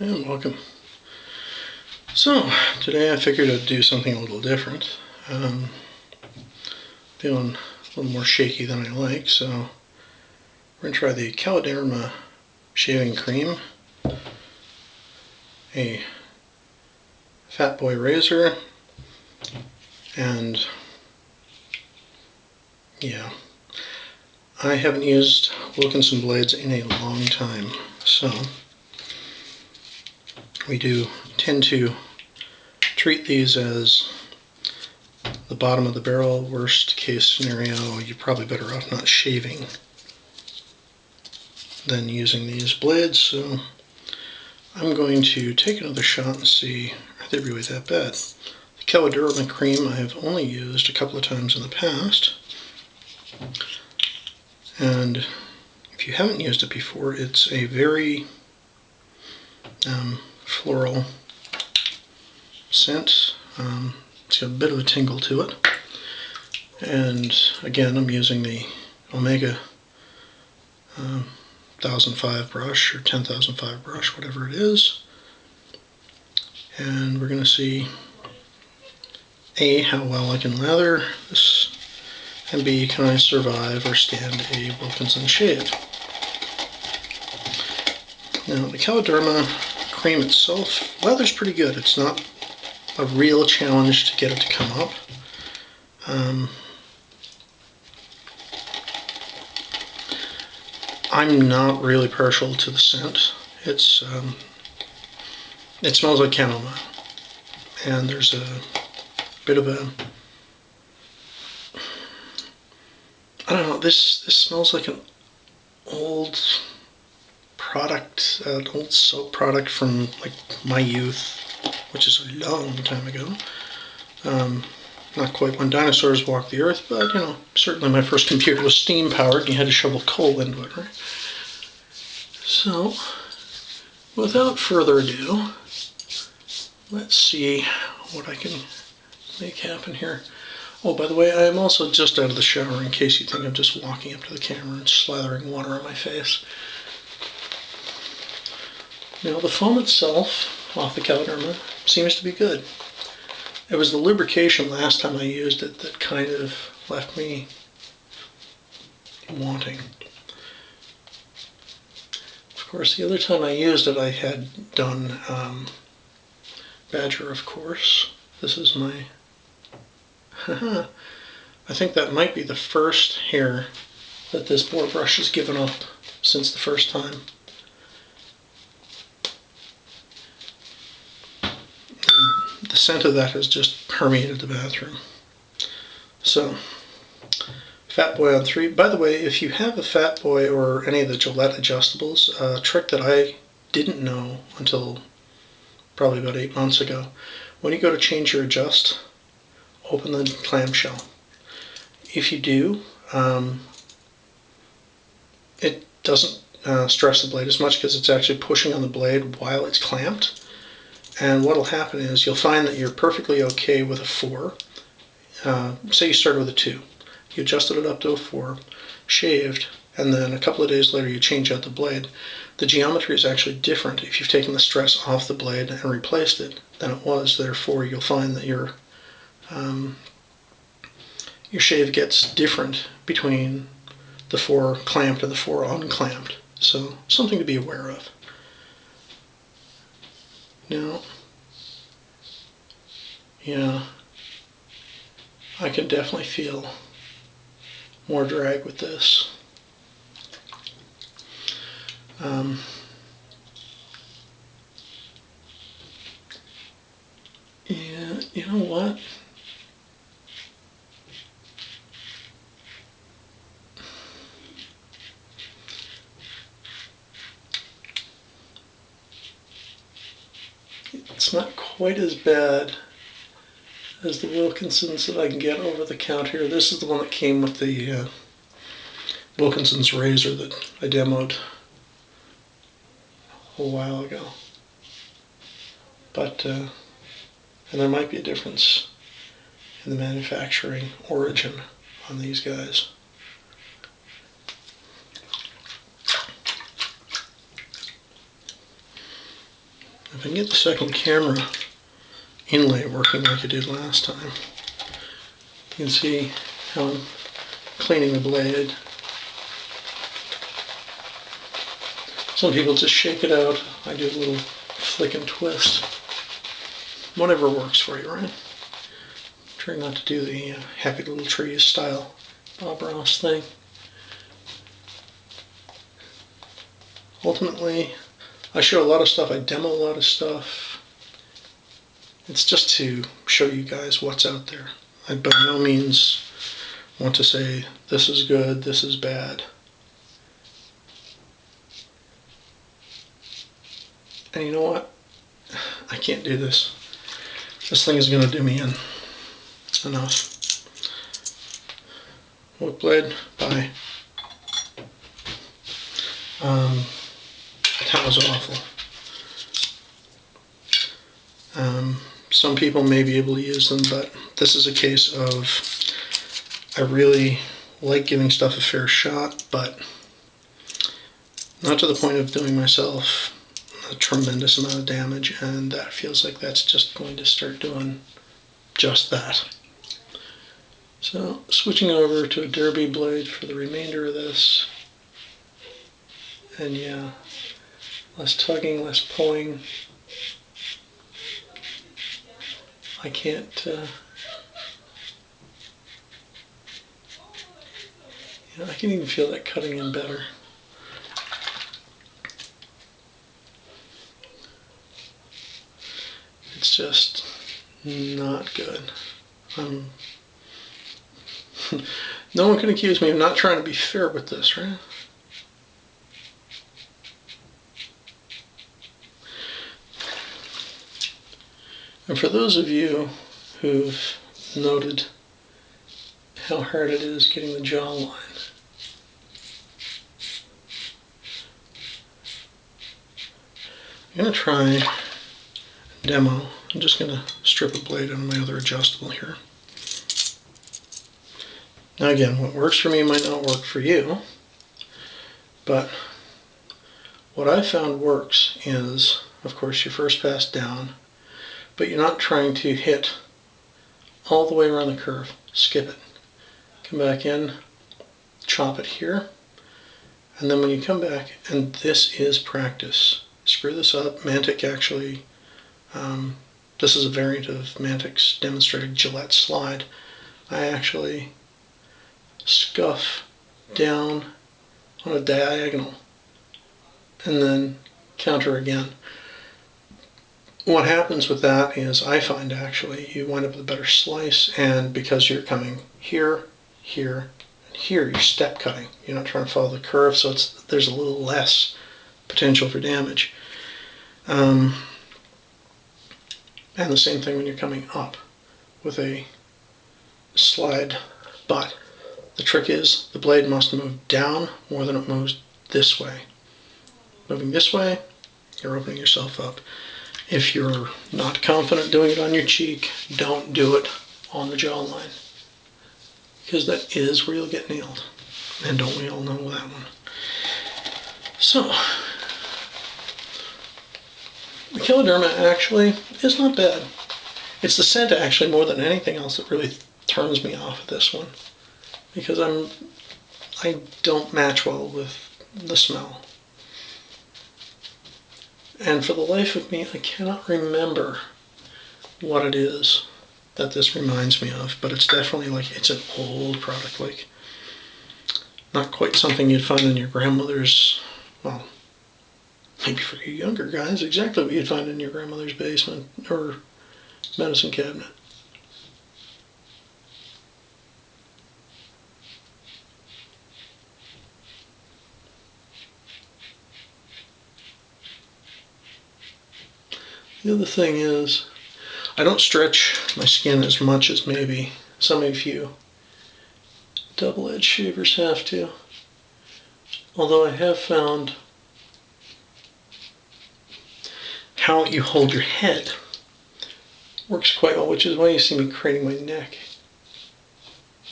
And welcome. So, today I figured I'd do something a little different. Feeling a little more shaky than I like, so we're going to try the Kaloderma shaving cream, a Fat Boy razor, and yeah, I haven't used Wilkinson blades in a long time, so we do tend to treat these as the bottom of the barrel. Worst case scenario, you're probably better off not shaving than using these blades, so I'm going to take another shot and see are they really that bad. The Kaloderma cream I have only used a couple of times in the past, and if you haven't used it before, it's a very floral scent. It's got a bit of a tingle to it, and again I'm using the Omega 1005 brush or 10,005 brush, whatever it is, and we're going to see A, how well I can lather this, and B, can I survive or stand a Wilkinson shave. Now the Kaloderma cream itself, leather's pretty good. It's not a real challenge to get it to come up. I'm not really partial to the scent. It smells like chamomile, and there's a bit of a, I don't know, this smells like an old product, an old soap product from like my youth, which is a long time ago. Not quite when dinosaurs walked the earth, but you know, certainly my first computer was steam powered and you had to shovel coal into it, right? So, without further ado, let's see what I can make happen here. Oh, by the way, I am also just out of the shower in case you think I'm just walking up to the camera and slathering water on my face. Now, the foam itself off the Kaloderma seems to be good. It was the lubrication last time I used it that kind of left me wanting. Of course, the other time I used it, I had done Badger, of course. This is my... I think that might be the first hair that this boar brush has given up since the first time. The scent of that has just permeated the bathroom. So, Fat Boy on 3. By the way, if you have a Fat Boy or any of the Gillette adjustables, a trick that I didn't know until probably about 8 months ago, when you go to change your adjust, open the clamshell. If you do, it doesn't stress the blade as much because it's actually pushing on the blade while it's clamped. And what will happen is you'll find that you're perfectly okay with a 4. Say you started with a 2. You adjusted it up to a 4, shaved, and then a couple of days later you change out the blade. The geometry is actually different if you've taken the stress off the blade and replaced it than it was. Therefore, you'll find that your shave gets different between the 4 clamped and the 4 unclamped. So, something to be aware of. Now, yeah, I can definitely feel more drag with this. Yeah, you know what? It's not quite as bad as the Wilkinsons that I can get over the counter. This is the one that came with the Wilkinson's razor that I demoed a while ago. But, and there might be a difference in the manufacturing origin on these guys. If I can get the second camera inlay working like I did last time, you can see how I'm cleaning the blade. Some people just shake it out. I do a little flick and twist. Whatever works for you, right? Try not to do the Happy Little Trees style Bob Ross thing. Ultimately, I show a lot of stuff, I demo a lot of stuff. It's just to show you guys what's out there. I by no means want to say this is good, this is bad. And you know what? I can't do this. This thing is going to do me in. Enough. Wood blade, bye. That was awful. Some people may be able to use them, but this is a case of I really like giving stuff a fair shot, but not to the point of doing myself a tremendous amount of damage, and that feels like that's just going to start doing just that. So switching over to a derby blade for the remainder of this, and yeah, less tugging, less pulling. I can't, I can even feel that cutting in better. It's just not good. No one can accuse me of not trying to be fair with this, right? And for those of you who've noted how hard it is getting the jawline, I'm going to try a demo. I'm just going to strip a blade out of my other adjustable here. Now again, what works for me might not work for you, but what I found works is, of course, you first pass down, but you're not trying to hit all the way around the curve. Skip it. Come back in, chop it here, and then when you come back, and this is practice. Screw this up. Mantic actually, this is a variant of Mantic's demonstrated Gillette slide. I actually scuff down on a diagonal and then counter again. What happens with that is I find actually you wind up with a better slice, and because you're coming here, here, and here, you're step cutting. You're not trying to follow the curve, so there's a little less potential for damage. And the same thing when you're coming up with a slide butt. The trick is the blade must move down more than it moves this way. Moving this way, you're opening yourself up. If you're not confident doing it on your cheek, don't do it on the jawline, because that is where you'll get nailed. And don't we all know that one? So, the Kaloderma actually is not bad. It's the scent actually more than anything else that really turns me off of this one, because I don't match well with the smell. And for the life of me, I cannot remember what it is that this reminds me of, but it's definitely like, it's an old product, like not quite something you'd find in your grandmother's, well, maybe for you younger guys, exactly what you'd find in your grandmother's basement or medicine cabinet. The other thing is, I don't stretch my skin as much as maybe some of you double-edged shavers have to. Although I have found how you hold your head works quite well, which is why you see me craning my neck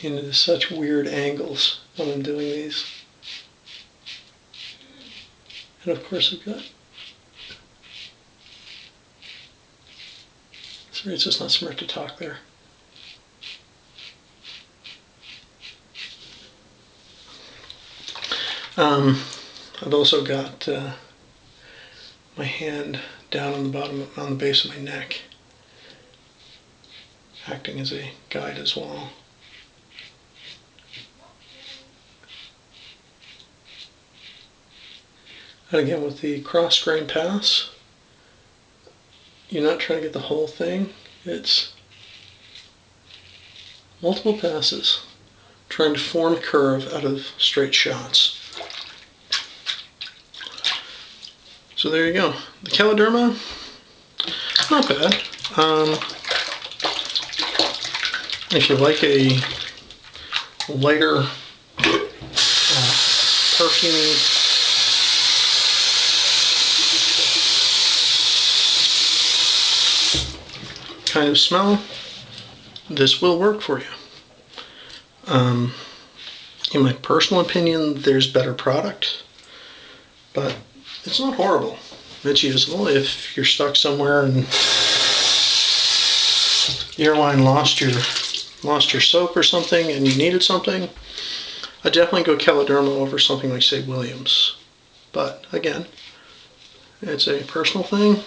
into such weird angles when I'm doing these. And of course I've got Sorry, it's just not smart to talk there. I've also got my hand down on the bottom, on the base of my neck, acting as a guide as well. And again, with the cross grain pass, you're not trying to get the whole thing. It's multiple passes, trying to form a curve out of straight shots. So there you go. The Kaloderma, not bad. If you like a lighter, perfumey kind of smell, this will work for you. In my personal opinion, there's better product, but it's not horrible. It's usable if you're stuck somewhere and the airline lost your soap or something and you needed something. I'd definitely go Kaloderma over something like, say, Williams. But again, it's a personal thing.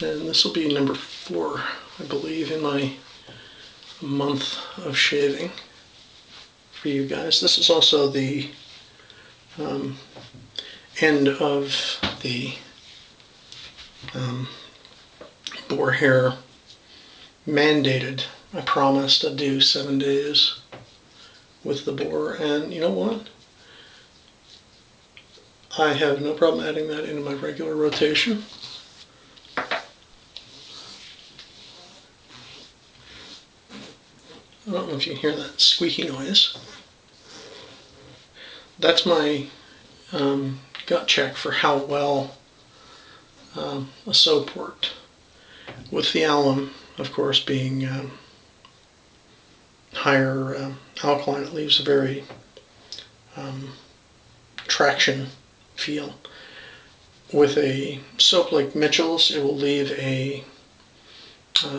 And this will be number 4, I believe, in my month of shaving for you guys. This is also the end of the boar hair mandated. I promised to do 7 days with the boar, and you know what? I have no problem adding that into my regular rotation. I don't know if you can hear that squeaky noise. That's my gut check for how well a soap worked. With the alum, of course, being higher alkaline, it leaves a very traction feel. With a soap like Mitchell's, it will leave a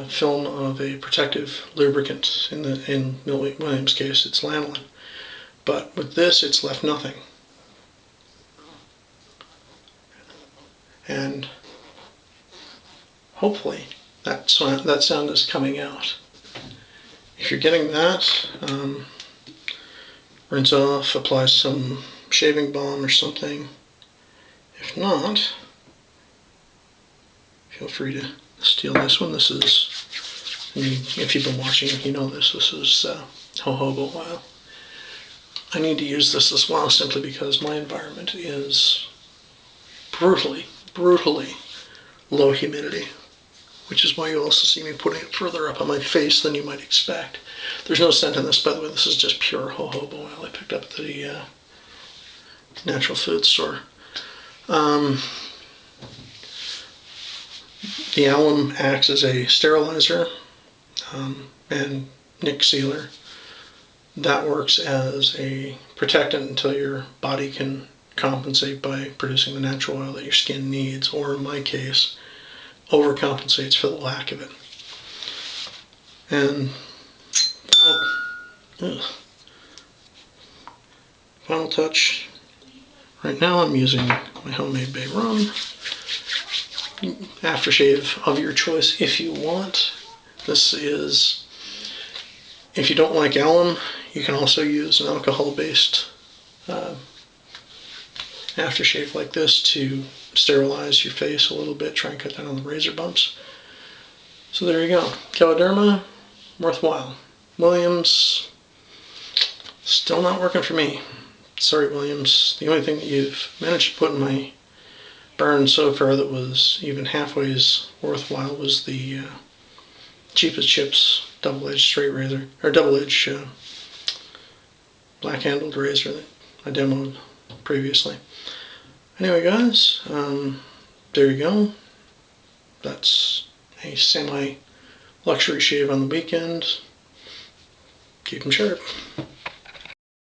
film of a protective lubricant. In Williams' case, it's lanolin. But with this, it's left nothing. And hopefully that sound is coming out. If you're getting that, rinse off, apply some shaving balm or something. If not, feel free to steal this one. This is, if you've been watching, you know this. This is jojoba oil. I need to use this as well simply because my environment is brutally low humidity, which is why you also see me putting it further up on my face than you might expect. There's no scent in this, by the way. This is just pure jojoba oil I picked up at the natural food store. The alum acts as a sterilizer and nick sealer. That works as a protectant until your body can compensate by producing the natural oil that your skin needs, or in my case, overcompensates for the lack of it. And final touch. Right now I'm using my homemade bay rum. Aftershave of your choice if you want. This is, if you don't like alum, you can also use an alcohol-based aftershave like this to sterilize your face a little bit, try and cut down on the razor bumps. So there you go. Kaloderma, worthwhile. Williams, still not working for me. Sorry, Williams. The only thing that you've managed to put in my burn so far that was even halfway as worthwhile was the cheapest chips double-edged straight razor, or double-edged black-handled razor that I demoed previously. Anyway, guys, there you go. That's a semi-luxury shave on the weekend. Keep them sharp.